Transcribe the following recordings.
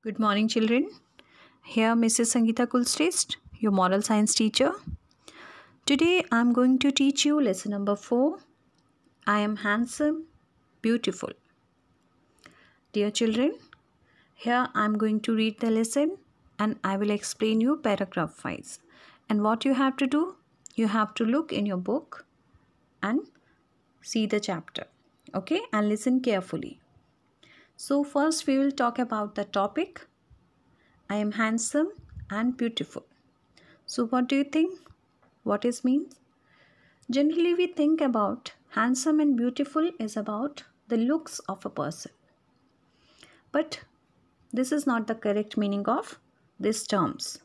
Good morning, children. Here, Mrs. Sangeeta Kulshrestha, your moral science teacher. Today, I am going to teach you lesson number 4. I am handsome, beautiful. Dear children, here I am going to read the lesson and I will explain you paragraph wise. And what you have to do, you have to look in your book and see the chapter. Okay, and listen carefully. So, first, we will talk about the topic. I am handsome and beautiful. So what do you think? What is means? Generally we think about handsome and beautiful is about the looks of a person. But this is not the correct meaning of these terms.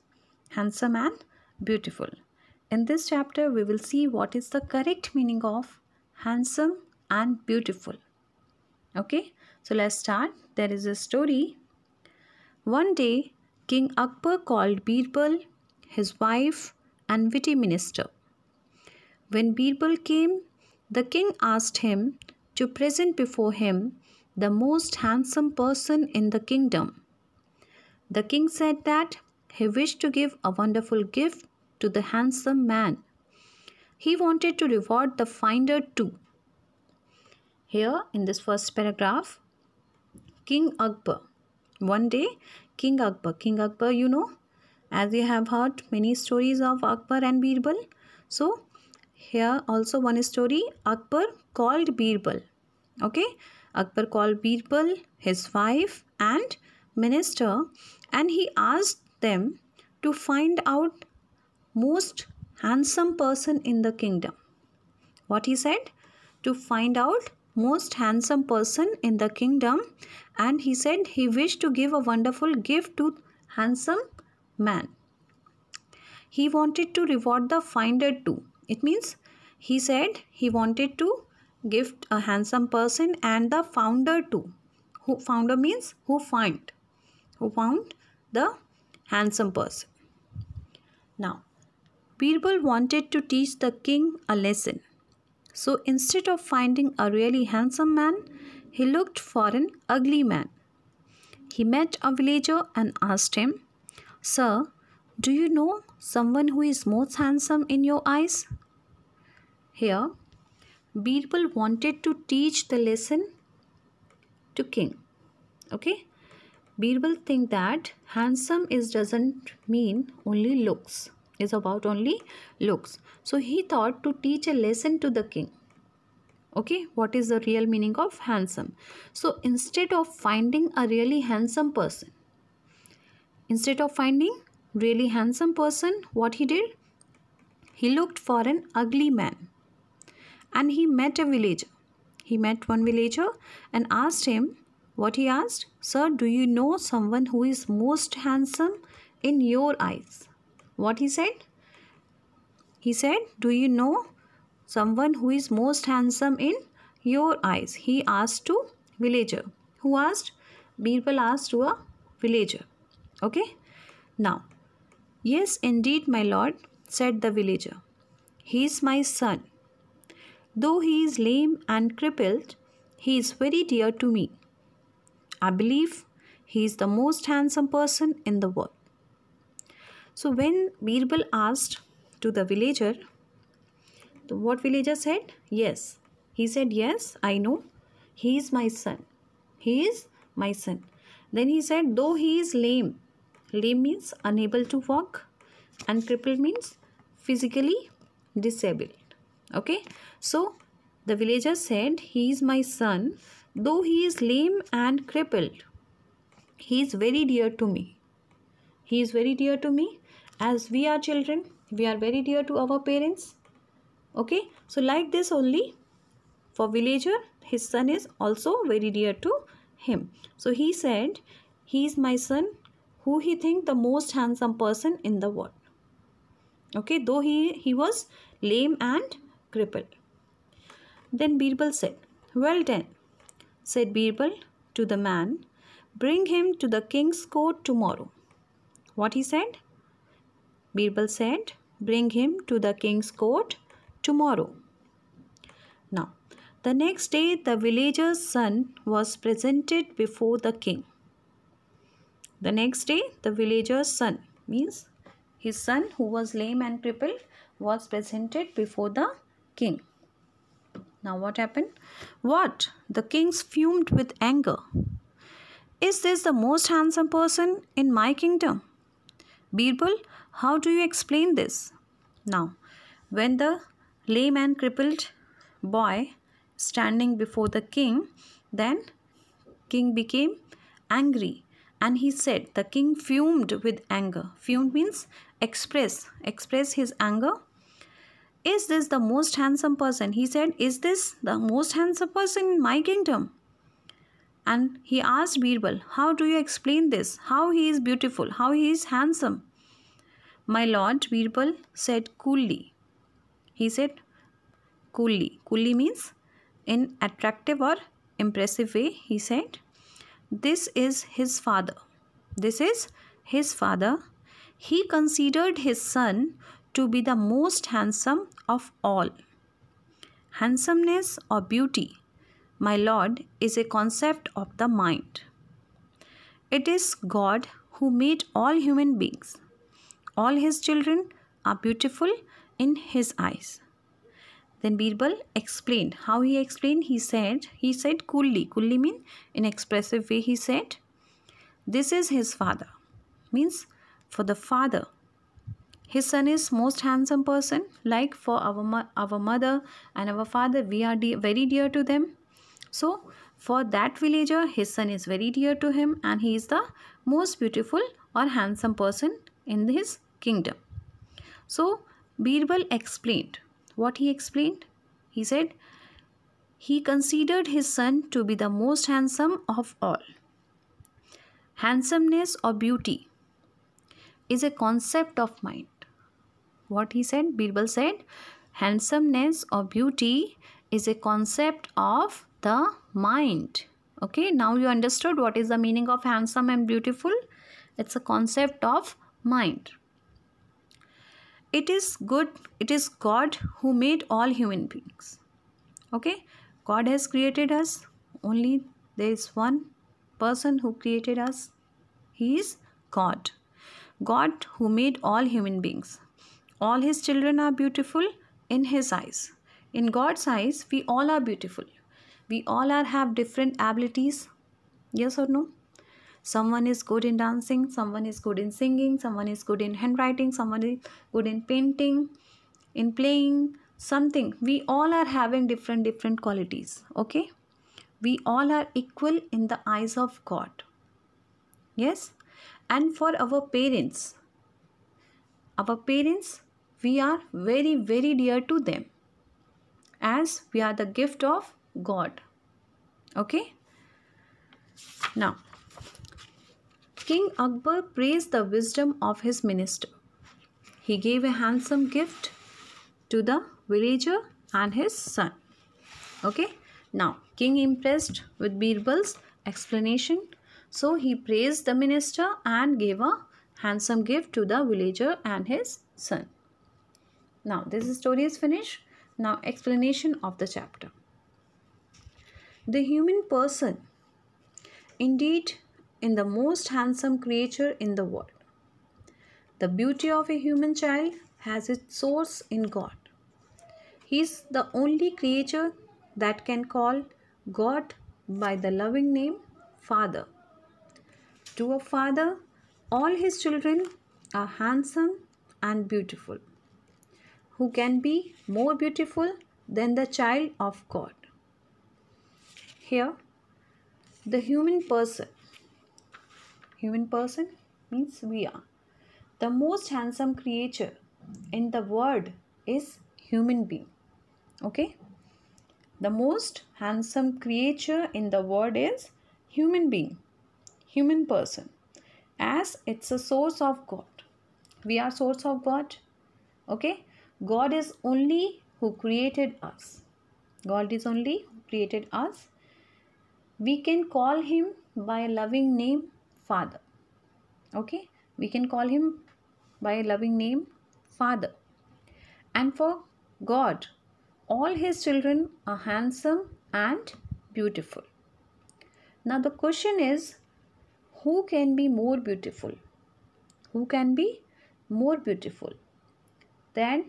Handsome and beautiful. In this chapter we will see what is the correct meaning of handsome and beautiful. Okay, so let's start. There is a story. One day King Akbar called Birbal, his wife, and witty minister. When Birbal came, the king asked him to present before him the most handsome person in the kingdom. The king said that he wished to give a wonderful gift to the handsome man. He wanted to reward the finder too. Here in this first paragraph, King Akbar. One day, King Akbar, you know, as you have heard many stories of Akbar and Birbal. So, here also one story, Akbar called Birbal. Okay, Akbar called Birbal, his wife and minister, and he asked them to find out most handsome person in the kingdom. What he said? To find out most handsome person in the kingdom, and he said he wished to give a wonderful gift to handsome man. He wanted to reward the finder too. It means he said he wanted to gift a handsome person and the founder too. Who founder means who found the handsome person. Now, Birbal wanted to teach the king a lesson. So instead of finding a really handsome man, he looked for an ugly man. He met a villager and asked him, "Sir, do you know someone who is most handsome in your eyes?" Here, Birbal wanted to teach the lesson to king. Okay? Birbal think that handsome doesn't mean only looks. It's about only looks. So he thought to teach a lesson to the king. Okay, what is the real meaning of handsome? So instead of finding a really handsome person, what he did? He looked for an ugly man. And he met a villager. He met one villager and asked him, what he asked? "Sir, do you know someone who is most handsome in your eyes?" What he said? He said, "Do you know someone who is most handsome in your eyes?" He asked to villager. Who asked? Birbal asked to a villager. Okay. Now, "Yes, indeed, my lord," said the villager. "He is my son. Though he is lame and crippled, he is very dear to me. I believe he is the most handsome person in the world." So when Birbal asked to the villager, what villager said? Yes. He said, "Yes, I know. He is my son. He is my son." Then he said, "Though he is lame." Lame means unable to walk and crippled means physically disabled. Okay. So the villager said, "He is my son. Though he is lame and crippled, he is very dear to me." He is very dear to me. As we are children, we are very dear to our parents. Okay. So like this only, for villager, his son is also very dear to him. So he said, he is my son, who he think the most handsome person in the world. Okay. Though he was lame and crippled. Then Birbal said, "Well done," said Birbal to the man. "Bring him to the king's court tomorrow." What he said? Birbal said, "Bring him to the king's court tomorrow." Now, the next day the villager's son was presented before the king. The next day, the villager's son, means his son who was lame and crippled, was presented before the king. Now what happened? What? The king fumed with anger. Is this the most handsome person in my kingdom? Birbal, how do you explain this? Now, when the lame and crippled boy standing before the king, then king became angry and he said, the king fumed with anger. Fumed means express his anger. Is this the most handsome person? He said, is this the most handsome person in my kingdom? And he asked Birbal, how do you explain this? How he is beautiful? How he is handsome? My lord, Birbal said coolly. He said coolly. Coolly means in attractive or impressive way. He said, this is his father. This is his father. He considered his son to be the most handsome of all. Handsomeness or beauty, my lord, is a concept of the mind. It is God who made all human beings. All his children are beautiful in his eyes. Then Birbal explained. How he explained? He said coolly. Coolly means in expressive way he said, this is his father. Means for the father, his son is most handsome person. Like for our mother and our father, we are very dear to them. So for that villager, his son is very dear to him and he is the most beautiful or handsome person in his kingdom. So Birbal explained. What he explained? He said, he considered his son to be the most handsome of all. Handsomeness or beauty is a concept of mind. What he said? Birbal said, handsomeness or beauty is a concept of the mind. Okay, now you understood what is the meaning of handsome and beautiful. It's a concept of mind. It is God who made all human beings. Okay, God has created us. Only there is one person who created us. He is God. God who made all human beings. All his children are beautiful in his eyes. In God's eyes, we all are beautiful. We all have different abilities. Yes or no? Someone is good in dancing, someone is good in singing, someone is good in handwriting, someone is good in painting, in playing something. We all are having different qualities. Okay? We all are equal in the eyes of God. Yes? And for our parents, we are very, very dear to them, as we are the gift of God. Okay? Now, King Akbar praised the wisdom of his minister. He gave a handsome gift to the villager and his son. Okay? Now, king impressed with Birbal's explanation. So, he praised the minister and gave a handsome gift to the villager and his son. Now, this story is finished. Now, explanation of the chapter. The human person, indeed, is the most handsome creature in the world. The beauty of a human child has its source in God. He is the only creature that can call God by the loving name Father. To a father, all his children are handsome and beautiful. Who can be more beautiful than the child of God? Here, the human person means we are. The most handsome creature in the world is human being. Okay? The most handsome creature in the world is human being, human person, as it's a source of God. We are source of God. Okay? God is only who created us. God is only who created us. We can call him by a loving name Father. Okay? We can call him by a loving name Father. And for God, all his children are handsome and beautiful. Now the question is, who can be more beautiful? Who can be more beautiful than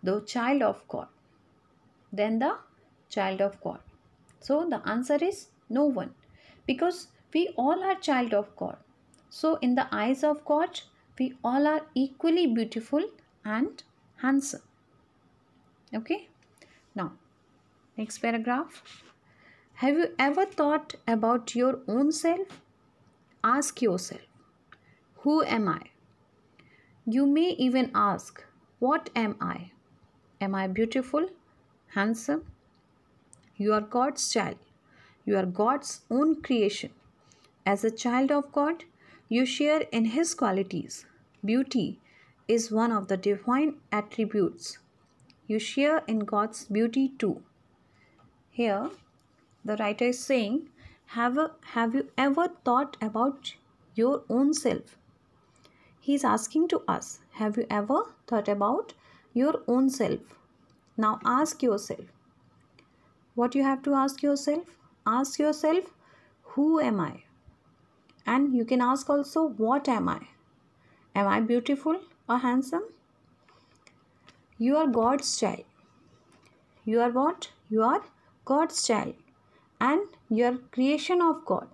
the child of God? Than the child of God. So the answer is no one, because we all are child of God. So in the eyes of God, we all are equally beautiful and handsome. Okay. Now, next paragraph. Have you ever thought about your own self? Ask yourself, who am I? You may even ask, what am I? Am I beautiful? Handsome? You are God's child. You are God's own creation. As a child of God, you share in His qualities. Beauty is one of the divine attributes. You share in God's beauty too. Here, the writer is saying, have you ever thought about your own self? He is asking to us, have you ever thought about your own self? Now ask yourself. What you have to ask yourself? Ask yourself, who am I? And you can ask also, what am I? Am I beautiful or handsome? You are God's child. You are what? You are God's child. And you are creation of God.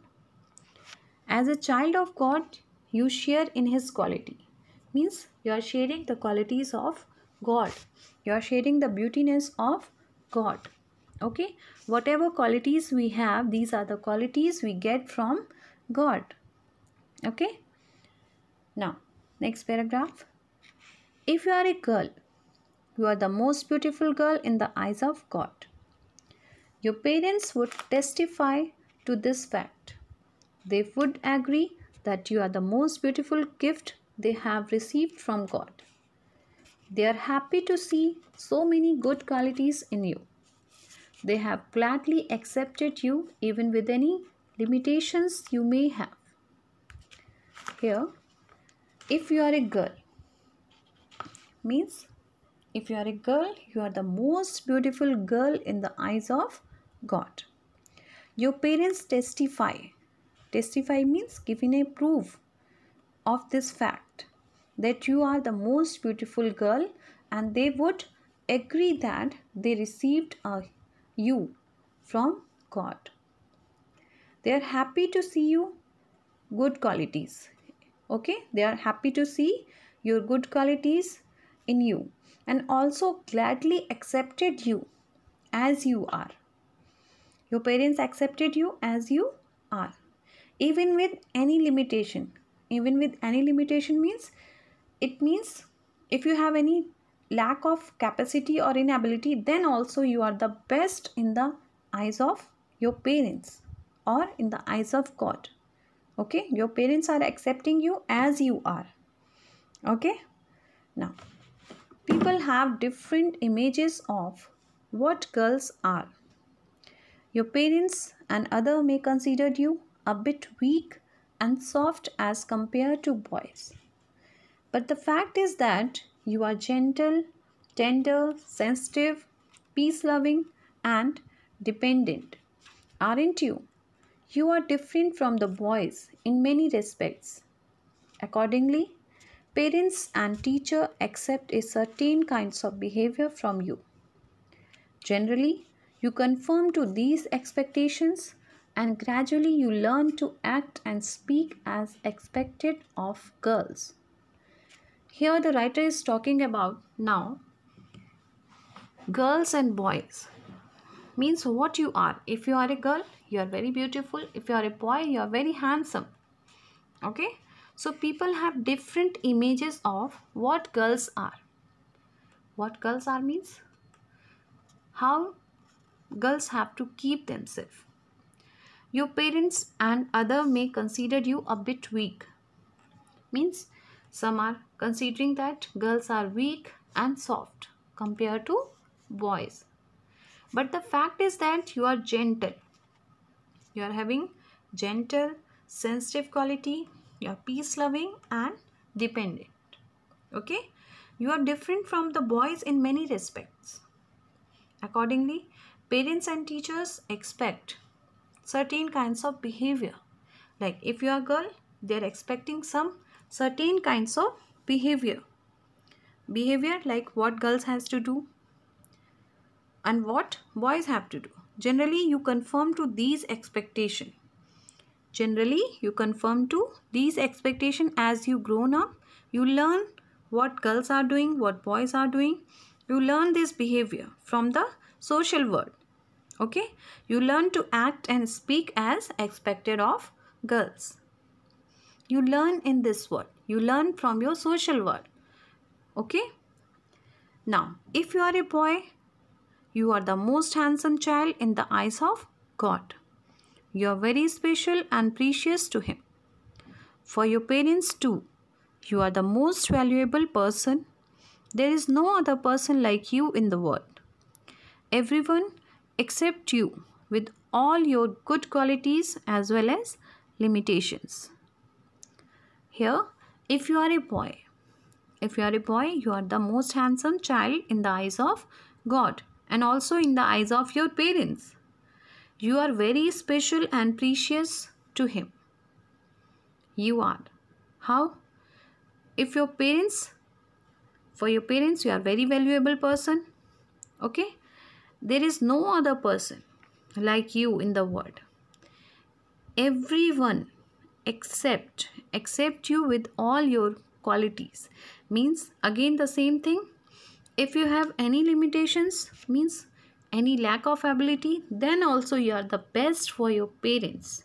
As a child of God, you share in His quality. Means you are sharing the qualities of God. You are sharing the beautiness of God. Okay? Whatever qualities we have, these are the qualities we get from God. Okay? Now, next paragraph. If you are a girl, you are the most beautiful girl in the eyes of God. Your parents would testify to this fact. They would agree that you are the most beautiful gift they have received from God. They are happy to see so many good qualities in you. They have gladly accepted you even with any limitations you may have. Here, if you are a girl, means if you are a girl, you are the most beautiful girl in the eyes of God. Your parents testify. Testify means giving a proof of this fact that you are the most beautiful girl, and they would agree that they received you from God. They are happy to see you good qualities. Okay, they are happy to see your good qualities in you and also gladly accepted you as you are. Your parents accepted you as you are, even with any limitation. Even with any limitation means, it means if you have any lack of capacity or inability, then also you are the best in the eyes of your parents or in the eyes of God. Okay, your parents are accepting you as you are. Okay, now people have different images of what girls are. Your parents and other may consider you a bit weak and soft as compared to boys. But the fact is that you are gentle, tender, sensitive, peace-loving, and dependent. Aren't you? You are different from the boys in many respects. Accordingly, parents and teachers accept a certain kinds of behavior from you. Generally, you conform to these expectations and gradually you learn to act and speak as expected of girls. Here the writer is talking about now girls and boys. Means what you are. If you are a girl, you are very beautiful. If you are a boy, you are very handsome. Okay? So people have different images of what girls are. What girls are means how girls have to keep themselves. Your parents and other may consider you a bit weak. Means some are considering that girls are weak and soft compared to boys. But the fact is that you are gentle. You are having gentle, sensitive quality. You are peace-loving and dependent. Okay? You are different from the boys in many respects. Accordingly, parents and teachers expect certain kinds of behavior. Like if you are a girl, they are expecting some certain kinds of behavior like what girls has to do and what boys have to do. Generally you conform to these expectation. As you grown up, you learn what girls are doing, what boys are doing. You learn this behavior from the social world. Okay, you learn to act and speak as expected of girls. You learn in this world, you learn from your social world. Okay, now if you are a boy, you are the most handsome child in the eyes of God. You are very special and precious to Him. For your parents too, you are the most valuable person. There is no other person like you in the world. Everyone accepts you with all your good qualities as well as limitations. Here, if you are a boy, you are the most handsome child in the eyes of God and also in the eyes of your parents. You are very special and precious to Him. You are. How? For your parents, you are very valuable person. Okay? There is no other person like you in the world. Everyone accept you with all your qualities. Means again the same thing. If you have any limitations, means any lack of ability, then also you are the best for your parents.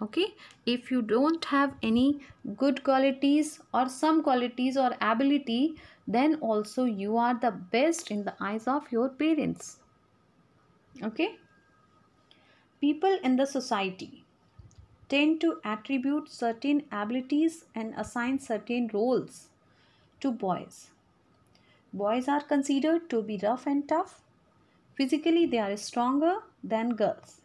Okay, if you don't have any good qualities or some qualities or ability, then also you are the best in the eyes of your parents. Okay, people in the society tend to attribute certain abilities and assign certain roles to boys. Boys are considered to be rough and tough. Physically, they are stronger than girls.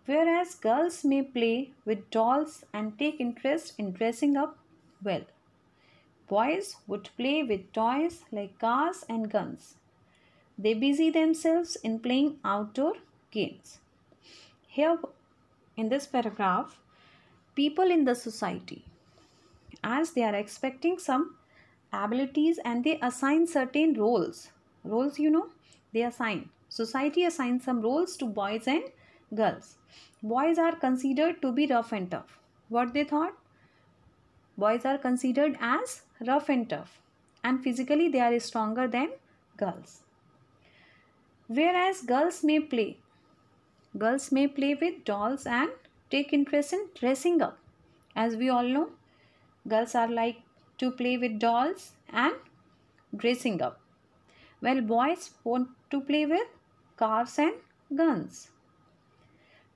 Whereas girls may play with dolls and take interest in dressing up well. Boys would play with toys like cars and guns. They busy themselves in playing outdoor games. Here in this paragraph, people in the society, as they are expecting some abilities and they assign certain roles. Roles, they assign. Society assigns some roles to boys and girls. Boys are considered to be rough and tough. What they thought? Boys are considered as rough and tough, and physically they are stronger than girls. Whereas girls may play with dolls and take interest in dressing up. As we all know, girls are like to play with dolls and dressing up, while boys want to play with cars and guns.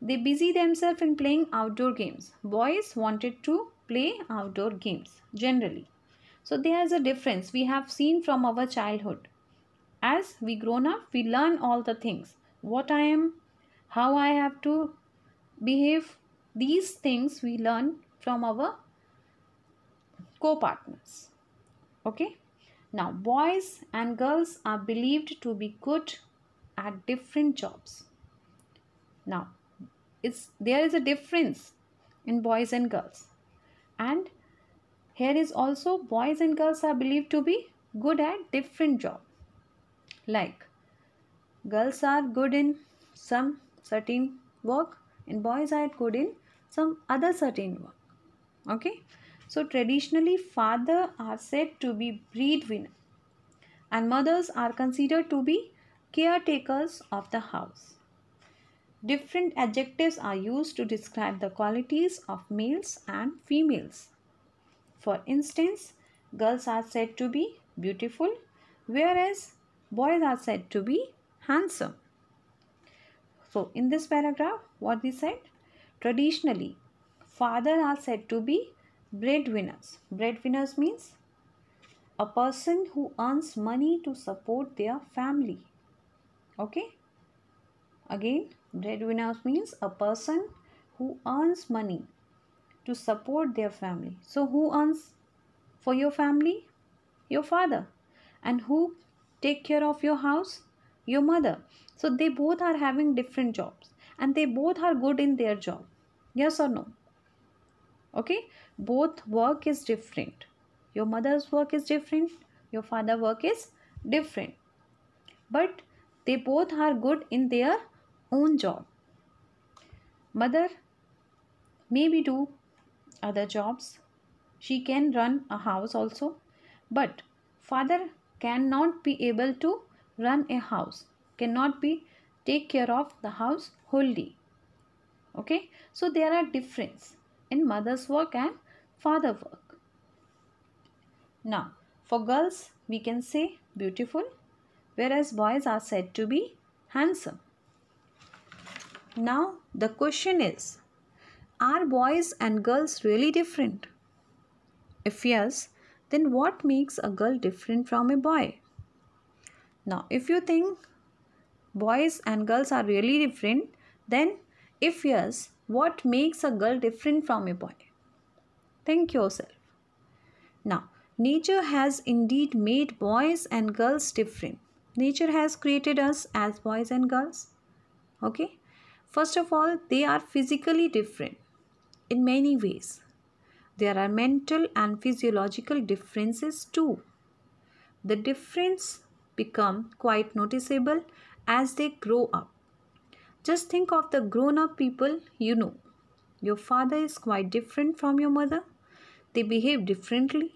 They busy themselves in playing outdoor games. Boys wanted to play outdoor games generally. So there is a difference we have seen from our childhood. As we grown up, we learn all the things. What I am, how I have to behave. These things we learn from our co-partners. Okay. Now, boys and girls are believed to be good at different jobs. Now, there is a difference in boys and girls, and here is also boys and girls are believed to be good at different jobs. Like girls are good in some certain work and boys are good in some other certain work. Okay, so traditionally fathers are said to be breadwinner and mothers are considered to be caretakers of the house. Different adjectives are used to describe the qualities of males and females. For instance, girls are said to be beautiful, whereas boys are said to be handsome. So, in this paragraph, what we said? Traditionally, fathers are said to be breadwinners. Breadwinners means a person who earns money to support their family. Okay? Again, breadwinners means a person who earns money to support their family. So who earns for your family? Your father. And who take care of your house? Your mother. So they both are having different jobs and they both are good in their job. Yes or no? Okay, both work is different. Your mother's work is different, your father's work is different, but they both are good in their own job. Mother maybe do other jobs, she can run a house also, but father cannot be able to run a house, cannot be take care of the house wholly. Okay, so there are difference in mother's work and father work. Now for girls we can say beautiful, whereas boys are said to be handsome. Now the question is, are boys and girls really different? If yes, then what makes a girl different from a boy? Now, if you think boys and girls are really different, then if yes, what makes a girl different from a boy? Think yourself. Now, nature has indeed made boys and girls different. Nature has created us as boys and girls. Okay? First of all, they are physically different in many ways. There are mental and physiological differences too. The difference become quite noticeable as they grow up. Just think of the grown-up people you know. Your father is quite different from your mother. They behave differently,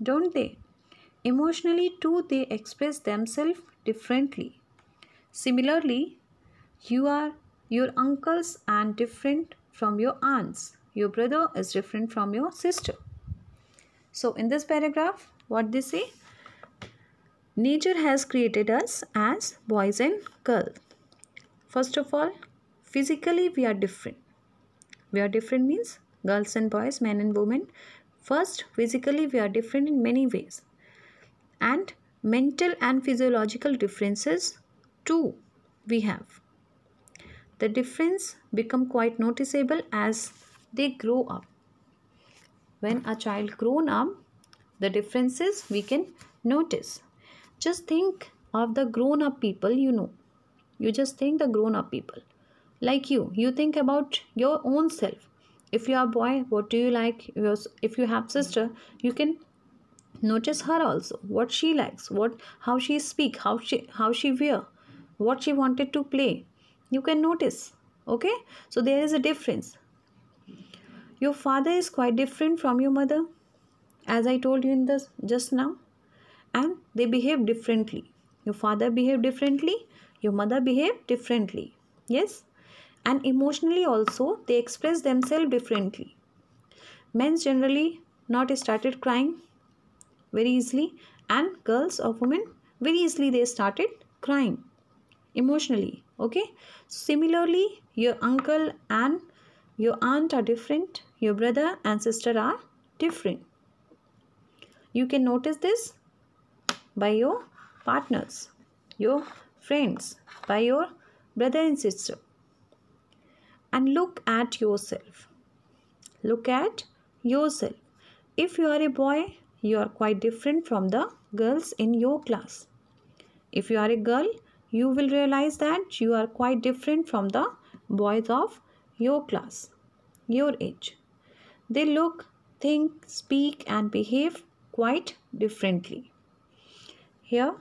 don't they? Emotionally too, they express themselves differently. Similarly, your uncles and different from your aunts. Your brother is different from your sister. So in this paragraph, what they say? Nature has created us as boys and girls. First of all, physically we are different. We are different means girls and boys, men and women. First, physically we are different in many ways. And mental and physiological differences too we have. The difference become quite noticeable as they grow up. When a child grown up, the differences we can notice. Just think of the grown up people you know. You just think the grown up people. Like you think about your own self. If you are a boy, what do you like? If you have sister, you can notice her also. What she likes, how she speak, how she wear, what she wanted to play. You can notice. Okay? So there is a difference. Your father is quite different from your mother, as I told you in this just now, and they behave differently. Your father behave differently, your mother behave differently. Yes, and emotionally also they express themselves differently. Men generally not started crying very easily, and girls or women very easily they started crying emotionally. Okay, similarly your uncle and your aunt are different, your brother and sister are different. You can notice this by your partners, your friends, by your brother and sister. And look at yourself. Look at yourself. If you are a boy, you are quite different from the girls in your class. If you are a girl, you will realize that you are quite different from the boys of your class, your age. They look, think, speak, and behave quite differently. Here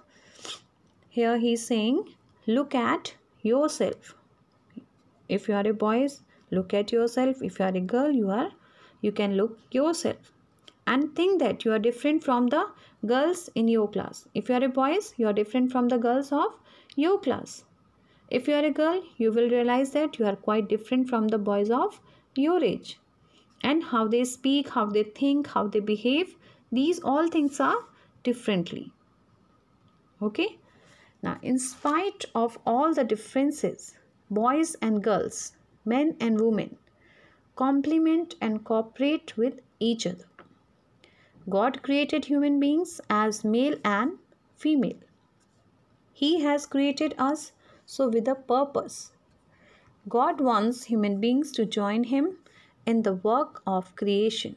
he is saying, look at yourself. If you are a boy, look at yourself. If you are a girl, you can look yourself and think that you are different from the girls in your class. If you are a boy, you are different from the girls of your class. If you are a girl, you will realize that you are quite different from the boys of your age. And how they speak, how they think, how they behave, these all things are differently. Okay? Now, in spite of all the differences, boys and girls, men and women, complement and cooperate with each other. God created human beings as male and female. He has created us so with a purpose. God wants human beings to join Him in the work of creation.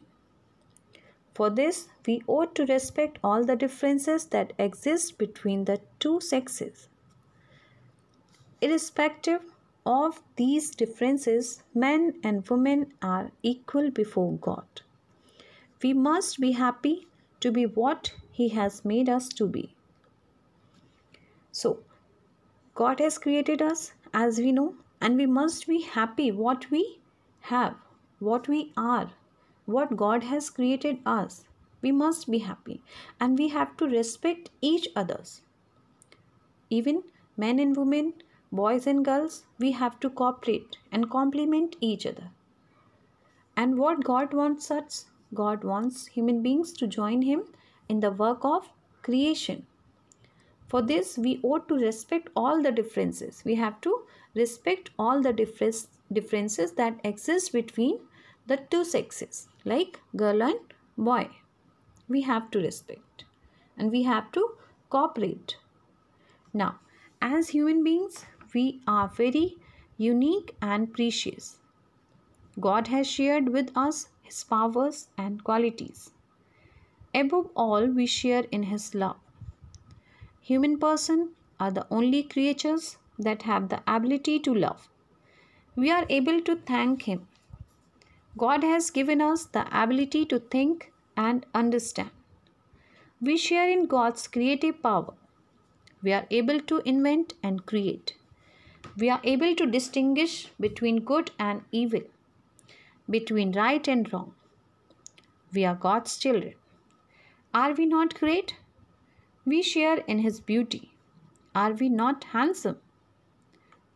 For this, we ought to respect all the differences that exist between the two sexes. Irrespective of these differences, men and women are equal before God. We must be happy to be what He has made us to be. So, God has created us as we know, and we must be happy what we have, what we are, what God has created us. We must be happy, and we have to respect each others. Even men and women, boys and girls, we have to cooperate and complement each other. And what God wants us? God wants human beings to join Him in the work of creation. For this, we ought to respect all the differences. We have to respect all the differences that exist between the two sexes, like girl and boy. We have to respect and we have to cooperate. Now, as human beings, we are very unique and precious. God has shared with us His powers and qualities. Above all, we share in His love. Human person are the only creatures that have the ability to love. We are able to thank Him. God has given us the ability to think and understand. We share in God's creative power. We are able to invent and create. We are able to distinguish between good and evil, between right and wrong. We are God's children. Are we not great? We share in His beauty. Are we not handsome?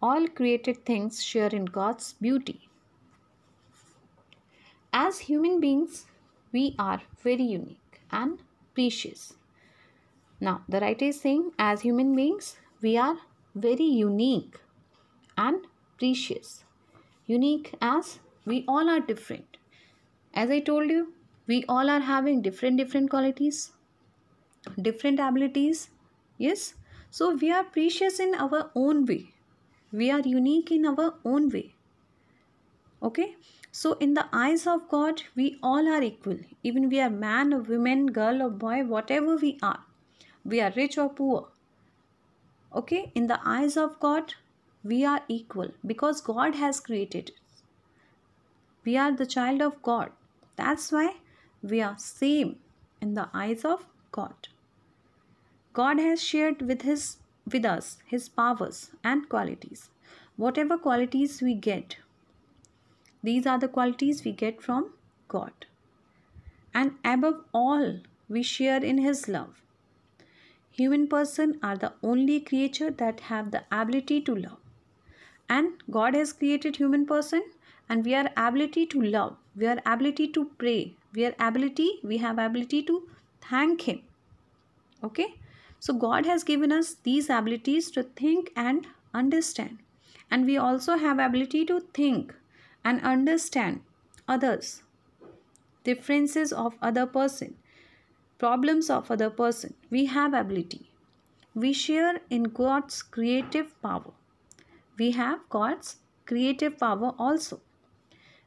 All created things share in God's beauty. As human beings, we are very unique and precious. Now, the writer is saying, as human beings, we are very unique and precious. Unique as we all are different. As I told you, we all are having different qualities, different abilities. Yes, so we are precious in our own way. We are unique in our own way. Okay, so in the eyes of God, we all are equal. Even we are man or woman, girl or boy, whatever we are rich or poor. Okay, in the eyes of God, we are equal because God has created us. We are the child of God. That's why we are same in the eyes of God. God has shared with us His powers and qualities. Whatever qualities we get, these are the qualities we get from God. And above all, we share in His love. Human person are the only creature that have the ability to love. And God has created human person and we are ability to love. We are ability to pray. We have ability to thank Him. Okay. So God has given us these abilities to think and understand. And we also have ability to think and understand others, differences of other person, problems of other person. We have ability. We share in God's creative power. We have God's creative power also.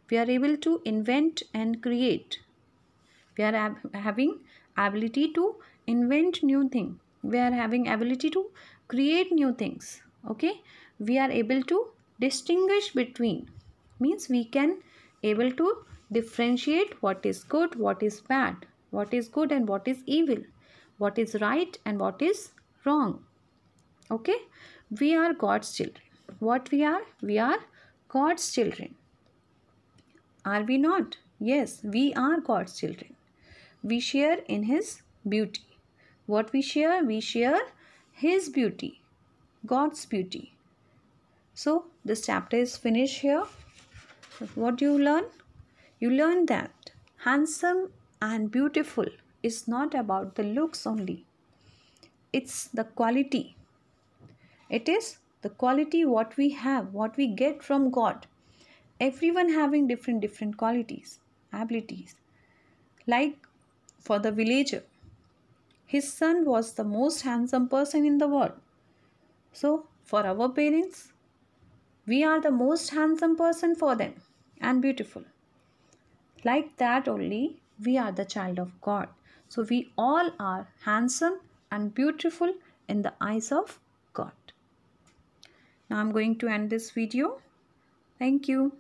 We are able to invent and create. We are having ability to invent new things. We are having ability to create new things. Okay. We are able to distinguish between. Means we can able to differentiate what is good, what is bad, what is good and what is evil, what is right and what is wrong. Okay. We are God's children. What we are? We are God's children. Are we not? Yes, we are God's children. We share in His beauty. What we share? We share His beauty, God's beauty. So, this chapter is finished here. What do you learn? You learn that handsome and beautiful is not about the looks only. It's the quality. It is the quality what we have, what we get from God. Everyone having different qualities, abilities. Like for the villager, his son was the most handsome person in the world. So for our parents, we are the most handsome person for them and beautiful. Like that only, we are the child of God. So we all are handsome and beautiful in the eyes of God. Now I'm going to end this video. Thank you.